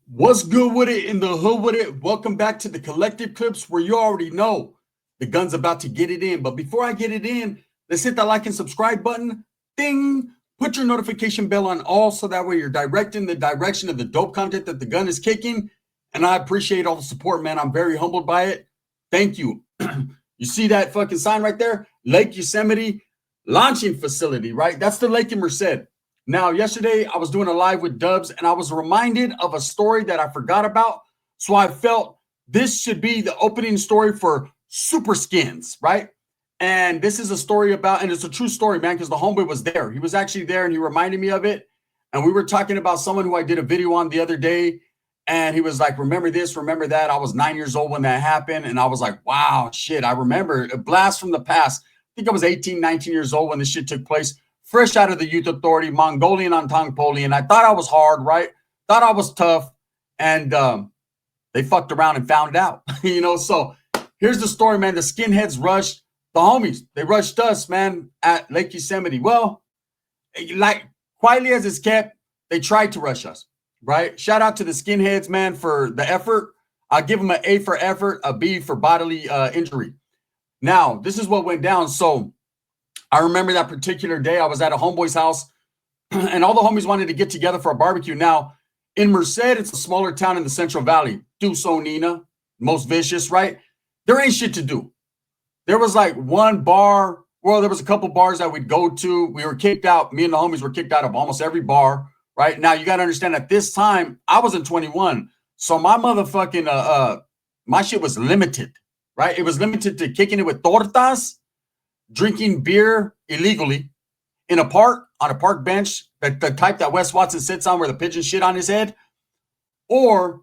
What's good with it in the hood with it? Welcome back to the collective clips where you already know the gun's about to get it in. But before I get it in, let's hit that like and subscribe button. Ding! Put your notification bell on all so that way you're directing the direction of the dope content that the gun is kicking. And I appreciate all the support, man. I'm very humbled by it. Thank you. You see that fucking sign right there? Lake Yosemite launching facility, right? That's the lake in Merced. Now, yesterday I was doing a live with Dubs and I was reminded of a story that I forgot about. So I felt this should be the opening story for Super Skins, right? And this is a story about, and it's a true story, man, because the homeboy was there. He was actually there and he reminded me of it. And we were talking about someone who I did a video on the other day. And he was like, remember this, remember that. I was 9 years old when that happened. And I was like, wow, shit, I remember a blast from the past. I think I was 18, 19 years old when this shit took place. Fresh out of the Youth Authority, Mongolian on Tongpolian. I thought I was hard, right? Thought I was tough. And they fucked around and found out, So here's the story, man. The skinheads rushed the homies. They rushed us, man, at Lake Yosemite. Well, like quietly as it's kept, they tried to rush us, right? Shout out to the skinheads, man, for the effort. I'll give them an A for effort, a B for bodily injury. Now, this is what went down. So I remember that particular day I was at a homeboy's house and all the homies wanted to get together for a barbecue. Now, in Merced, it's a smaller town in the Central Valley. Dusonina, most vicious, right? There ain't shit to do. There was like one bar. Well, there was a couple bars that we'd go to. We were kicked out. Me and the homies were kicked out of almost every bar, right? Now, you got to understand at this time, I wasn't 21. So my motherfucking, my shit was limited, right? It was limited to kicking it with tortas, drinking beer illegally in a park, on a park bench, the type that Wes Watson sits on where the pigeon shit on his head, or,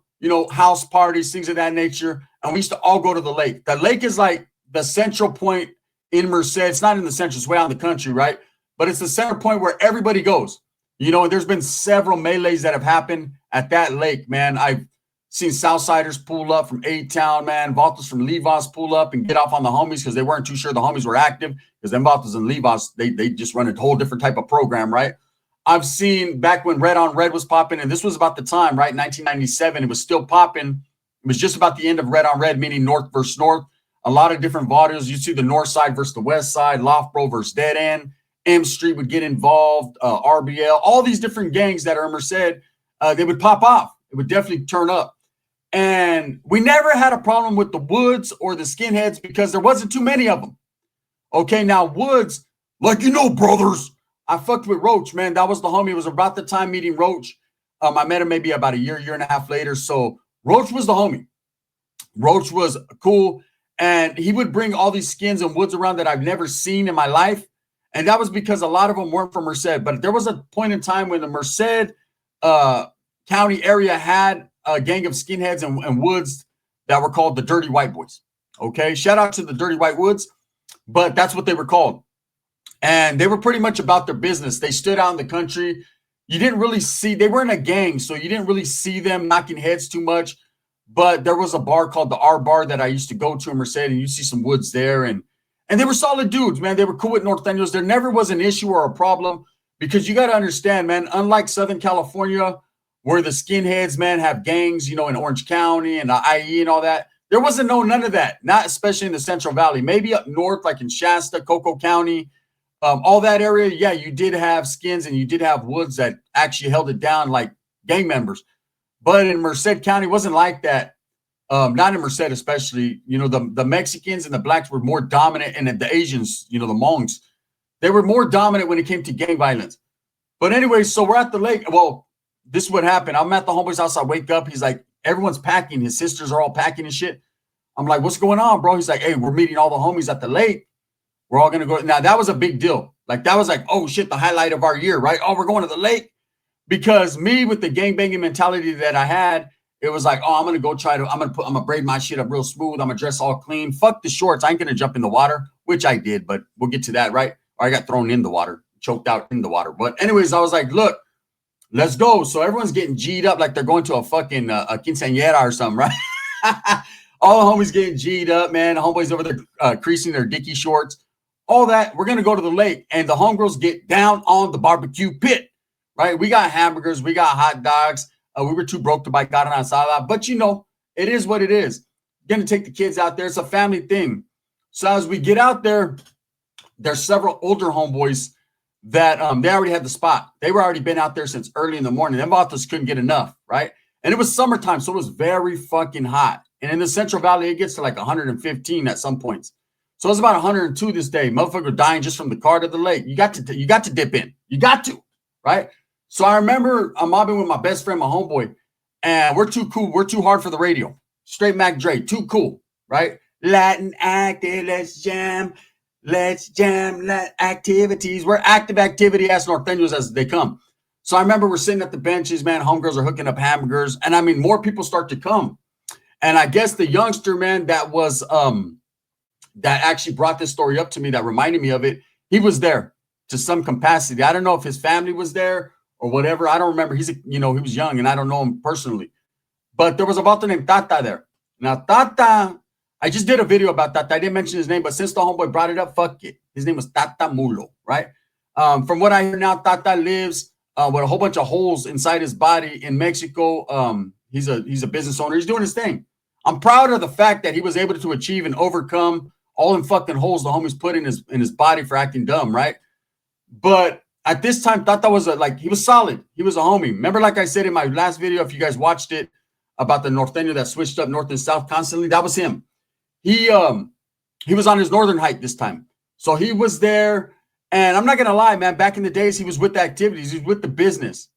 house parties, things of that nature. And we used to all go to the lake. The lake is like the central point in Merced. It's not in the central, it's way out in the country, right? But it's the center point where everybody goes. And there's been several melees that have happened at that lake, man. I've seen Southsiders pull up from A-Town, man. Vatos from Levas pull up and get off on the homies because they weren't too sure the homies were active because them Vatos and Levas, they just run a whole different type of program, right? I've seen back when Red on Red was popping, and this was about the time, right? 1997, it was still popping. It was just about the end of Red on Red, meaning North versus North. A lot of different vatos. You see the North Side versus the West Side, Loftbro versus Dead End. M Street would get involved, RBL, all these different gangs that are in Merced, they would pop off. It would definitely turn up. And we never had a problem with the Woods or the Skinheads because there wasn't too many of them. Okay, now Woods, brothers, I fucked with Roach, man. That was the homie. It was about the time meeting Roach. I met him maybe about a year and a half later. So Roach was the homie. Roach was cool. And he would bring all these skins and Woods around that I've never seen in my life. And that was because a lot of them weren't from Merced. But there was a point in time when the Merced County area had a gang of skinheads and Woods that were called the Dirty White Boys. Okay, shout out to the Dirty White Woods, but that's what they were called. And they were pretty much about their business. They stood out in the country. You didn't really see, they weren't a gang, so you didn't really see them knocking heads too much. But there was a bar called the R Bar that I used to go to in Merced, and you see some Woods there. And they were solid dudes, man. They were cool with Norteños. There never was an issue or a problem because you got to understand, man, unlike Southern California, where the skinheads, man, have gangs, in Orange County and the IE and all that. There wasn't none of that, not especially in the Central Valley. Maybe up north, like in Shasta, Coco County, all that area, yeah, you did have skins and you did have Woods that actually held it down like gang members. But in Merced County, it wasn't like that. Not in Merced especially. The Mexicans and the blacks were more dominant, and the Asians, the Hmongs, they were more dominant when it came to gang violence. But anyway, so we're at the lake. Well, this is what happened. I'm at the homeboy's house. I wake up. He's like, everyone's packing. His sisters are all packing and shit. I'm like, what's going on, bro? He's like, hey, we're meeting all the homies at the lake. We're all going to go. Now, that was a big deal. Like, that was like, oh, shit, the highlight of our year, right? Oh, we're going to the lake. Because me, with the gangbanging mentality that I had, it was like, oh, I'm going to go I'm going to braid my shit up real smooth. I'm going to dress all clean. Fuck the shorts. I ain't going to jump in the water, which I did, but we'll get to that, right? Or I got thrown in the water, choked out in the water. But anyways, I was like, look, let's go. So everyone's getting G'd up like they're going to a fucking a quinceañera or something, right? All the homies getting G'd up, man. The homeboys over there creasing their dicky shorts. All that. We're going to go to the lake. And the homegirls get down on the barbecue pit, right? We got hamburgers. We got hot dogs. We were too broke to buy carne asada, but you know, it is what it is. Gonna take the kids out there. It's a family thing. So as we get out there, there's several older homeboys that they already had the spot. They were already been out there since early in the morning. Them vatos couldn't get enough, right? And it was summertime, so it was very fucking hot. And in the Central Valley, it gets to like 115 at some points. So it was about 102 this day. Motherfucker dying just from the car to the lake. You got to dip in. You got to, right? So I remember I'm mobbing with my best friend, my homeboy, and we're too cool. We're too hard for the radio. Straight Mac Dre, too cool, right? Latin active, let's jam, activities. We're active activity as norteños as they come. So I remember we're sitting at the benches, man. Homegirls are hooking up hamburgers, and I mean, more people start to come. And I guess the youngster, man, that was that actually brought this story up to me, that reminded me of it. He was there to some capacity. I don't know if his family was there or whatever. I don't remember. He was young, and I don't know him personally. But there was a vato named Tata there. Now, Tata, I just did a video about Tata. I didn't mention his name, but since the homeboy brought it up, fuck it. His name was Tata Mulo, right? From what I hear now, Tata lives with a whole bunch of holes inside his body in Mexico. He's a business owner. He's doing his thing. I'm proud of the fact that he was able to achieve and overcome all them fucking holes the homies put in his body for acting dumb, right? But at this time, Tata was he was solid. He was a homie. Remember, like I said in my last video, if you guys watched it, about the norteño that switched up north and south constantly, that was him. He was on his northern hike this time. So he was there. And I'm not going to lie, man, back in the days, he was with the activities. He was with the business.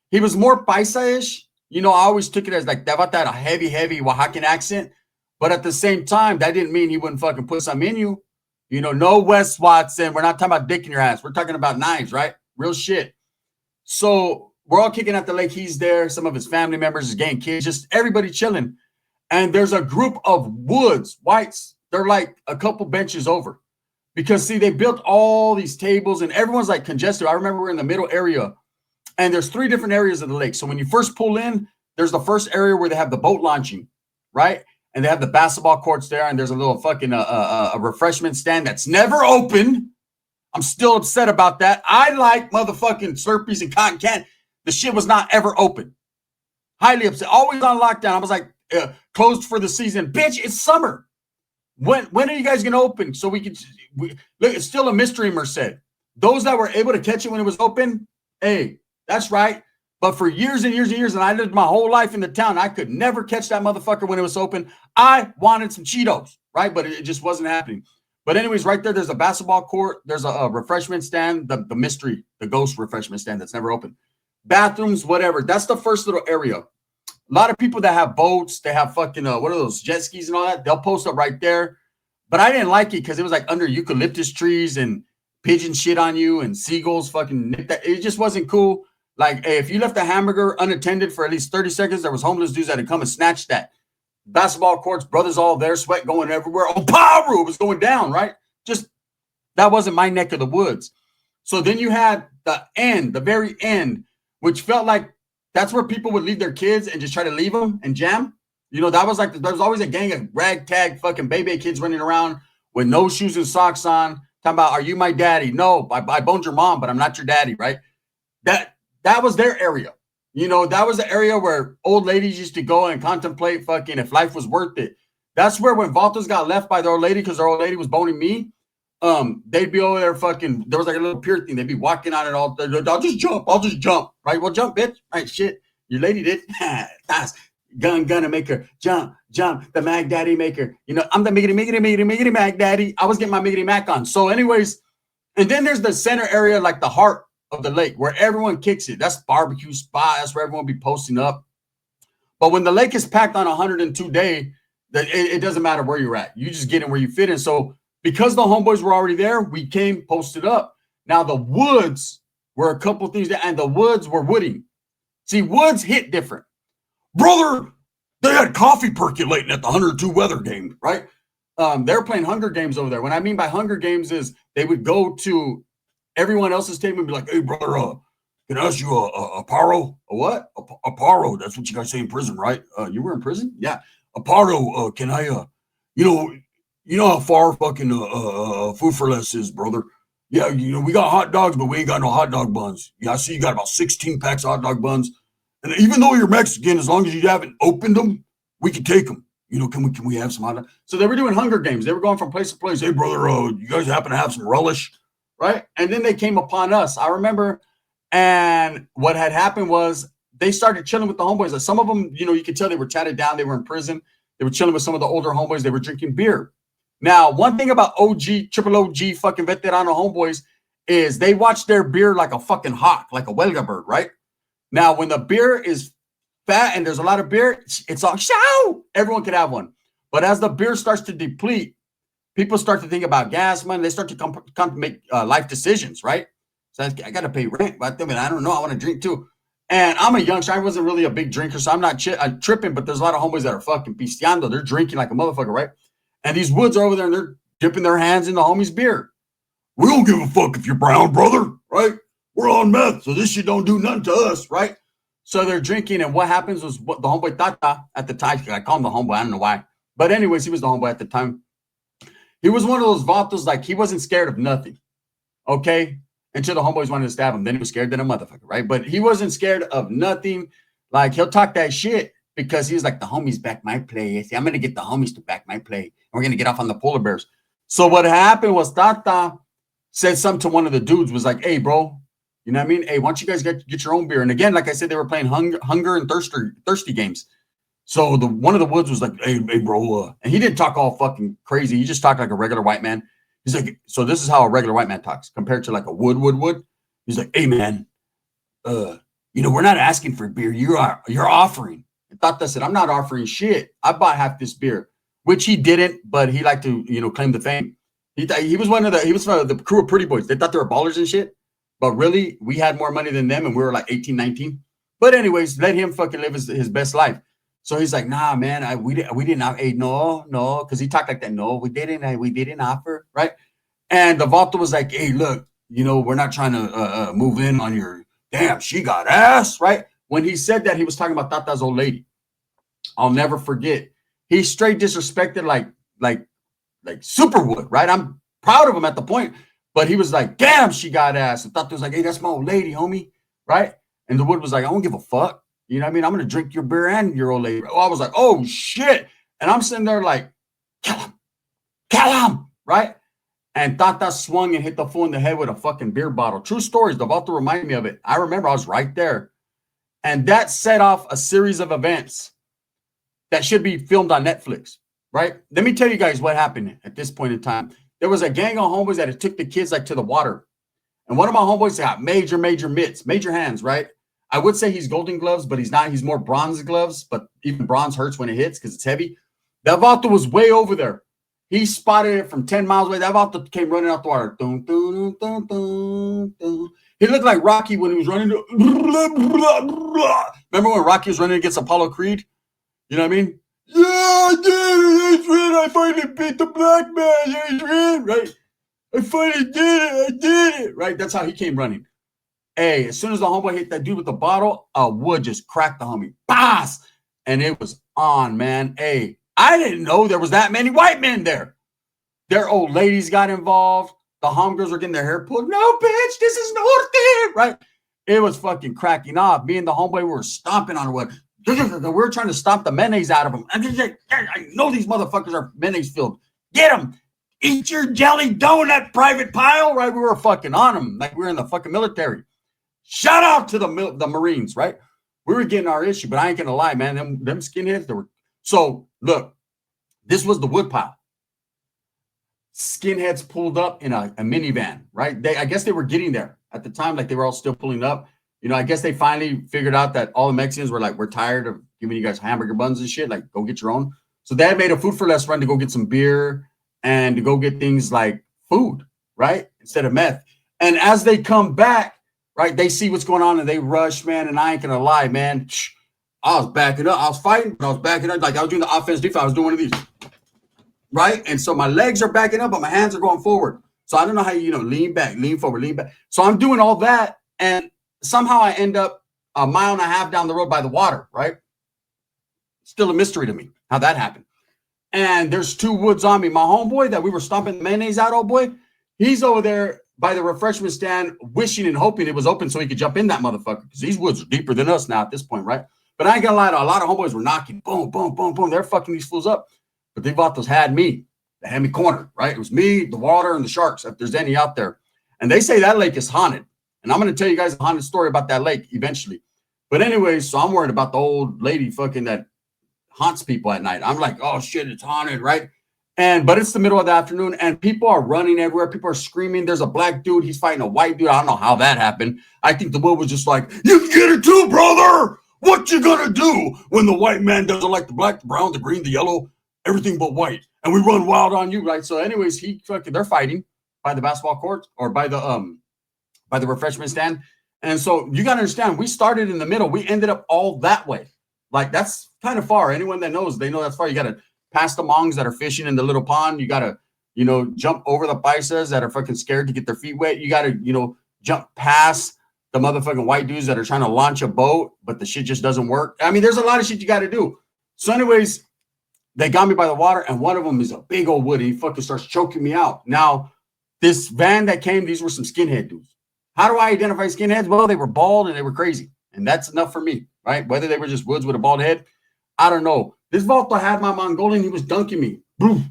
He was more paisa-ish. You know, I always took it as like, that had a heavy Oaxacan accent. But at the same time, that didn't mean he wouldn't fucking put some in you. You know, no Wes Watson. We're not talking about dick in your ass. We're talking about knives, right? Real shit. So we're all kicking at the lake. He's there. Some of his family members, his gang kids, just everybody chilling. And there's a group of whites. They're like a couple benches over. Because, see, they built all these tables and everyone's like congested. I remember we're in the middle area. And there's 3 different areas of the lake. So when you first pull in, there's the first area where they have the boat launching, right? And they have the basketball courts there. And there's a little fucking a refreshment stand that's never open. I'm still upset about that. I like motherfucking Slurpees and cotton candy. The shit was not ever open. Highly upset. Always on lockdown. I was like, closed for the season. Bitch, it's summer. When are you guys going to open? So we can look, it's still a mystery, Merced. Those that were able to catch it when it was open, hey, that's right. But for years and years and years, and I lived my whole life in the town, I could never catch that motherfucker when it was open. I wanted some Cheetos, right? But it just wasn't happening. But anyways, right there, there's a basketball court. There's a refreshment stand, the mystery, the ghost refreshment stand that's never open. Bathrooms, whatever. That's the first little area. A lot of people that have boats, they have fucking, what are those, jet skis and all that? They'll post up right there. But I didn't like it because it was like under eucalyptus trees and pigeon shit on you and seagulls fucking nipped that. It just wasn't cool. Like, hey, if you left a hamburger unattended for at least 30 seconds, there was homeless dudes that had come and snatched that. Basketball courts, brothers all there, sweat going everywhere. Oh, Paru was going down, right? Just, that wasn't my neck of the woods. So then you had the very end, which felt like that's where people would leave their kids and just try to leave them and jam. You know, that was like, there was always a gang of ragtag fucking baby kids running around with no shoes and socks on, talking about, are you my daddy? No, I boned your mom, but I'm not your daddy, right? That was their area. You know, that was the area where old ladies used to go and contemplate fucking if life was worth it. That's where when Vatos got left by their old lady because their old lady was boning me, they'd be over there fucking, there was like a little pier thing. They'd be walking on it all. I'll just jump. Right? Well, jump, bitch. Right, shit. Your lady did. That's gonna make her jump. The Mag Daddy maker. You know, I'm the miggity Mag Daddy. I was getting my miggity Mac on. So anyways, and then there's the center area, like the heart of the lake where everyone kicks it. That's barbecue spot. That's where everyone will be posting up. But when the lake is packed on 102 day, it doesn't matter where you're at. You just get in where you fit in. So because the homeboys were already there, we came posted up. Now the woods were a couple things that, and the woods were wooding. See, woods hit different. Brother, they had coffee percolating at the 102 weather game, right? They're playing Hunger Games over there. What I mean by Hunger Games is they would go to everyone else's table and be like, hey, brother, can I ask you a paro? A what? A paro. That's what you guys say in prison, right? You were in prison? Yeah. A paro. Can I, you know how far fucking Food for Less is, brother? Yeah, you know, we got hot dogs, but we ain't got no hot dog buns. Yeah, I see you got about 16 packs of hot dog buns. And even though you're Mexican, as long as you haven't opened them, we can take them. You know, can we have some hot? So they were doing Hunger Games. They were going from place to place. Hey, brother, you guys happen to have some relish, right? And then they came upon us. I remember, and what had happened was they started chilling with the homeboys. Like some of them, you know, you could tell they were tatted down. They were in prison. They were chilling with some of the older homeboys. They were drinking beer. Now, one thing about triple OG fucking veterano homeboys is they watch their beer like a fucking hawk, like a Welga bird, right? Now, when the beer is fat and there's a lot of beer, it's all show. Everyone could have one. But as the beer starts to deplete, people start to think about gas money. They start to come to make life decisions, right? So I got to pay rent, but I don't know. I want to drink too. And I'm a youngster. I wasn't really a big drinker, so I'm not tripping, but there's a lot of homeboys that are fucking pisteando. They're drinking like a motherfucker, right? And these woods are over there, and they're dipping their hands in the homie's beer. We don't give a fuck if you're brown, brother, right? We're on meth, so this shit don't do nothing to us, right? So they're drinking, and what happens was the homeboy Tata at the time, I call him the homeboy, I don't know why. But anyways, he was the homeboy at the time. He was one of those vatos, like he wasn't scared of nothing, okay? Until the homeboys wanted to stab him. Then he was scared than a motherfucker, right? But he wasn't scared of nothing. Like, he'll talk that shit because he's like, the homies back my play. I'm going to get the homies to back my play. And we're going to get off on the polar bears. So what happened was Tata said something to one of the dudes, was like, hey, bro, you know what I mean? Hey, why don't you guys get your own beer? And again, like I said, they were playing hunger and thirsty games. So one of the woods was like, hey bro. And he didn't talk all fucking crazy. He just talked like a regular white man. He's like, so this is how a regular white man talks compared to like a wood. He's like, hey man, you know, we're not asking for beer. You're offering. And Tata said, I'm not offering shit. I bought half this beer, which he didn't, but he liked to, you know, claim the fame. He was one of the crew of pretty boys. They thought they were ballers and shit, but really we had more money than them, and we were like 18, 19. But anyways, let him fucking live his best life. So he's like, nah, man, we didn't. Hey, no, because he talked like that. No, we didn't offer, right? And the vato was like, hey, look, you know, we're not trying to move in on your, damn, she got ass, right? When he said that, he was talking about Tata's old lady. I'll never forget. He straight disrespected like Superwood, right? I'm proud of him at the point, but he was like, damn, she got ass. And Tata was like, hey, that's my old lady, homie, right? And the Wood was like, I don't give a fuck. You know what I mean? I'm going to drink your beer and your old lady. Oh, I was like, oh, shit. And I'm sitting there like, kill him, right? And Tata swung and hit the fool in the head with a fucking beer bottle. True stories. The vato reminded me of it. I remember I was right there. And that set off a series of events that should be filmed on Netflix, right? Let me tell you guys what happened at this point in time. There was a gang of homeboys that had took the kids like to the water. And one of my homeboys got major mitts, major hands, right? I would say he's golden gloves, but he's not. He's more bronze gloves, but even bronze hurts when it hits because it's heavy. That vato was way over there. He spotted it from 10 miles away. That vato came running out the water. Dun, dun, dun, dun, dun. He looked like Rocky when he was running. Remember when Rocky was running against Apollo Creed? You know what I mean? Yeah, I did it, Adrian. I finally beat the black man, Adrian. Right? I finally did it. I did it. Right? That's how he came running. Hey, as soon as the homeboy hit that dude with the bottle, a wood just cracked the homie. Boss! And it was on, man. Hey, I didn't know there was that many white men there. Their old ladies got involved. The homegirls were getting their hair pulled. No, bitch, this is Norte, right? It was fucking cracking off. Me and the homeboy were stomping on wood. We were trying to stomp the mayonnaise out of them. I know these motherfuckers are mayonnaise filled. Get them. Eat your jelly donut, Private Pile, right? We were fucking on them like we were in the fucking military. Shout out to the Marines, right? We were getting our issue, but I ain't gonna lie, man. Them skinheads, they were. So look, this was the woodpile. Skinheads pulled up in a minivan, right? I guess they were getting there at the time, like they were all still pulling up. You know, I guess they finally figured out that all the Mexicans were like, we're tired of giving you guys hamburger buns and shit. Like, go get your own. So they had made a food for less run to go get some beer and to go get things like food, right? Instead of meth. And as they come back, right, they see what's going on and they rush, man. And I ain't gonna lie, man. I was backing up. I was fighting, but I was backing up. Like I was doing the offense defense. I was doing one of these, right? And so my legs are backing up, but my hands are going forward. So I don't know how you lean back, lean forward, lean back. So I'm doing all that, and somehow I end up a mile and a half down the road by the water, right? Still a mystery to me how that happened. And there's two woods on me. My homeboy that we were stomping mayonnaise out, old boy, he's over there by the refreshment stand, wishing and hoping it was open so he could jump in that motherfucker, because these woods are deeper than us now at this point, right? But I ain't gonna lie, a lot of homeboys were knocking, boom, boom, boom, boom. They're fucking these fools up. But they vatos had me. They had me cornered, right? It was me, the water, and the sharks, if there's any out there. And they say that lake is haunted. And I'm going to tell you guys a haunted story about that lake eventually. But anyways, so I'm worried about the old lady fucking that haunts people at night. I'm like, oh shit, it's haunted, right? But it's the middle of the afternoon and people are running everywhere. People are screaming. There's a black dude. He's fighting a white dude. I don't know how that happened. I think the wood was just like, you can get it too, brother. What you gonna do when the white man doesn't like the black, the brown, the green, the yellow, everything but white, and we run wild on you, right? So anyways, they're fighting by the basketball court or by the refreshment stand. And so you got to understand, we started in the middle. We ended up all that way. Like, that's kind of far. Anyone that knows, they know that's far. You got to pass the mongs that are fishing in the little pond. You got to, jump over the paisas that are fucking scared to get their feet wet. You got to, jump past the motherfucking white dudes that are trying to launch a boat, but the shit just doesn't work. I mean, there's a lot of shit you got to do. So anyways, they got me by the water, and one of them is a big old wood, and he fucking starts choking me out. Now, this van that came, these were some skinhead dudes. How do I identify skinheads? Well, they were bald and they were crazy, and that's enough for me, right? Whether they were just woods with a bald head, I don't know. This Volta had my Mongolian. He was dunking me. Boo,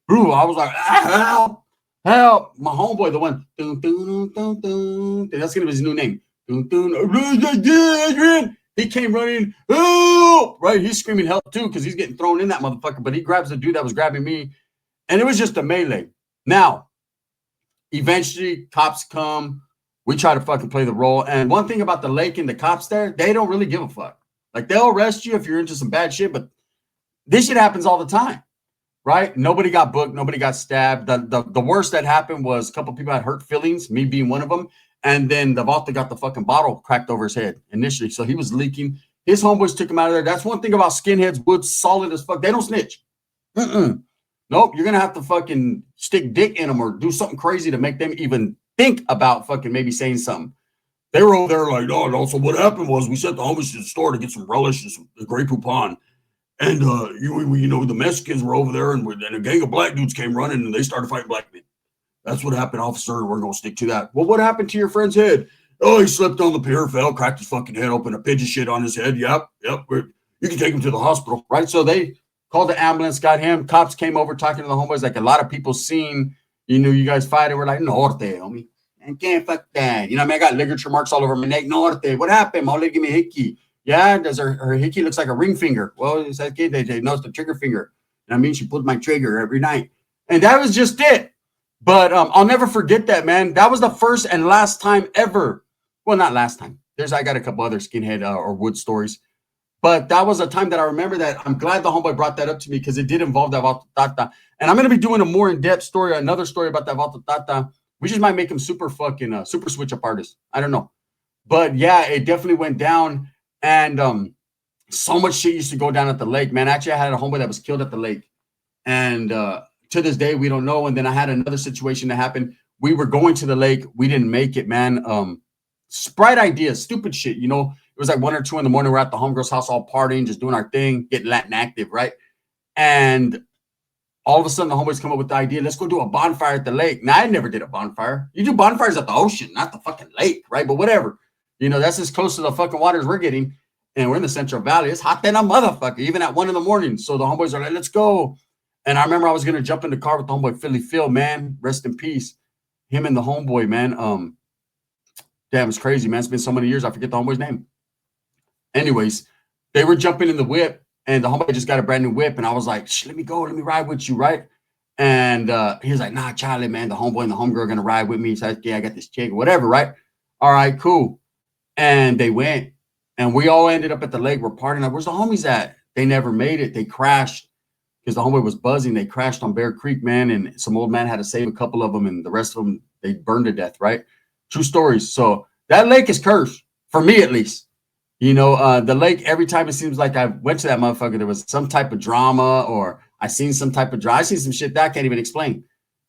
boo. I was like, help, help. My homeboy, the one, dun, dun, dun, dun, that's going to be his new name. Dun, dun, he came running, oh, right? He's screaming help too because he's getting thrown in that motherfucker, but he grabs the dude that was grabbing me, and it was just a melee. Now, eventually, cops come. We try to fucking play the role. And one thing about the lake and the cops there, they don't really give a fuck. Like, they'll arrest you if you're into some bad shit, but this shit happens all the time, right? Nobody got booked. Nobody got stabbed. The worst that happened was a couple people had hurt feelings, me being one of them. And then the Volta got the fucking bottle cracked over his head initially. So he was leaking. His homeboys took him out of there. That's one thing about skinheads, woods, solid as fuck. They don't snitch. Nope. You're going to have to fucking stick dick in them or do something crazy to make them even think about fucking maybe saying something. They were over there like, oh, no. So what happened was we sent the homies to the store to get some relish and some Grey Poupon. And, the Mexicans were over there and a gang of black dudes came running and they started fighting black men. That's what happened, officer. We're going to stick to that. Well, what happened to your friend's head? Oh, he slipped on the pier, fell, cracked his fucking head open, a pigeon shit on his head. Yep. You can take him to the hospital, right? So they called the ambulance, got him. Cops came over talking to the homeboys. Like, a lot of people seen, you guys fighting. We're like, Norte, homie. And can't fuck that. I got ligature marks all over my neck. Norte, what happened? Mole, give me hickey. Yeah, does her hickey looks like a ring finger? Well, it's that kid. They know it's the trigger finger. She pulled my trigger every night. And that was just it. But I'll never forget that, man. That was the first and last time ever. Well, not last time. I got a couple other skinhead or wood stories. But that was a time that I remember that. I'm glad the homeboy brought that up to me because it did involve that Volta Tata. And I'm going to be doing a more in-depth story, another story about that Volta Tata. We just might make him super fucking super switch up artist. I don't know. But yeah, it definitely went down. And so much shit used to go down at the lake, man. Actually, I had a homeboy that was killed at the lake. And to this day, we don't know. And then I had another situation that happened. We were going to the lake. We didn't make it, man. Sprite ideas, stupid shit. It was like 1 or 2 in the morning. We're at the homegirl's house all partying, just doing our thing, getting Latin active, right? And all of a sudden, the homeboys come up with the idea, let's go do a bonfire at the lake. Now, I never did a bonfire. You do bonfires at the ocean, not the fucking lake, right? But whatever. That's as close to the fucking water as we're getting. And we're in the Central Valley. It's hot than a motherfucker, even at 1 in the morning. So the homeboys are like, let's go. And I remember I was going to jump in the car with the homeboy, Philly Phil, man. Rest in peace. Him and the homeboy, man. Damn, it's crazy, man. It's been so many years. I forget the homeboy's name. Anyways, they were jumping in the whip. And the homeboy just got a brand new whip. And I was like, let me go. Let me ride with you, right? And he was like, nah, Charlie, man. The homeboy and the homegirl are going to ride with me. So I got this chick, whatever, right? All right, cool. And they went. And we all ended up at the lake. We're partying. Like, where's the homies at? They never made it. They crashed because the homeboy was buzzing. They crashed on Bear Creek, man. And some old man had to save a couple of them. And the rest of them, they burned to death, right? True stories. So that lake is cursed, for me at least. The lake, every time it seems like I went to that motherfucker, there was some type of drama or I seen some type of drama. I seen some shit that I can't even explain.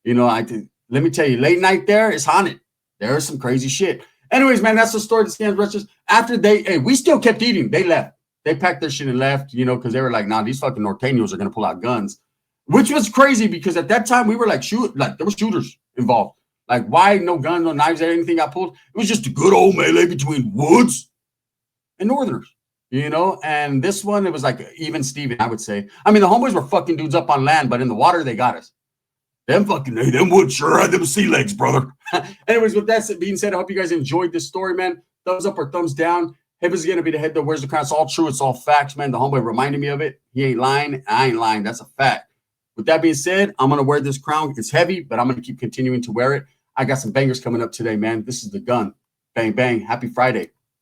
Let me tell you, late night there is haunted. There is some crazy shit. Anyways, man, that's the story of the Skinheads Rushers. After we still kept eating. They left. They packed their shit and left, because they were like, nah, these fucking Norteños are going to pull out guns, which was crazy because at that time we were like, there were shooters involved. Like, why no guns, no knives, anything got pulled? It was just a good old melee between Woods and Northerners, you know? And this one, it was like even Steven, I would say. I mean, the homeboys were fucking dudes up on land, but in the water, they got us. Them Woods sure had them sea legs, brother. Anyways, with that being said, I hope you guys enjoyed this story, man. Thumbs up or thumbs down. Heaven's gonna be the head that wears the crown. It's all true. It's all facts, man. The homeboy reminded me of it. He ain't lying. I ain't lying. That's a fact. With that being said, I'm gonna wear this crown. It's heavy, but I'm gonna keep continuing to wear it. I got some bangers coming up today, man. This is the gun. Bang, bang. Happy Friday.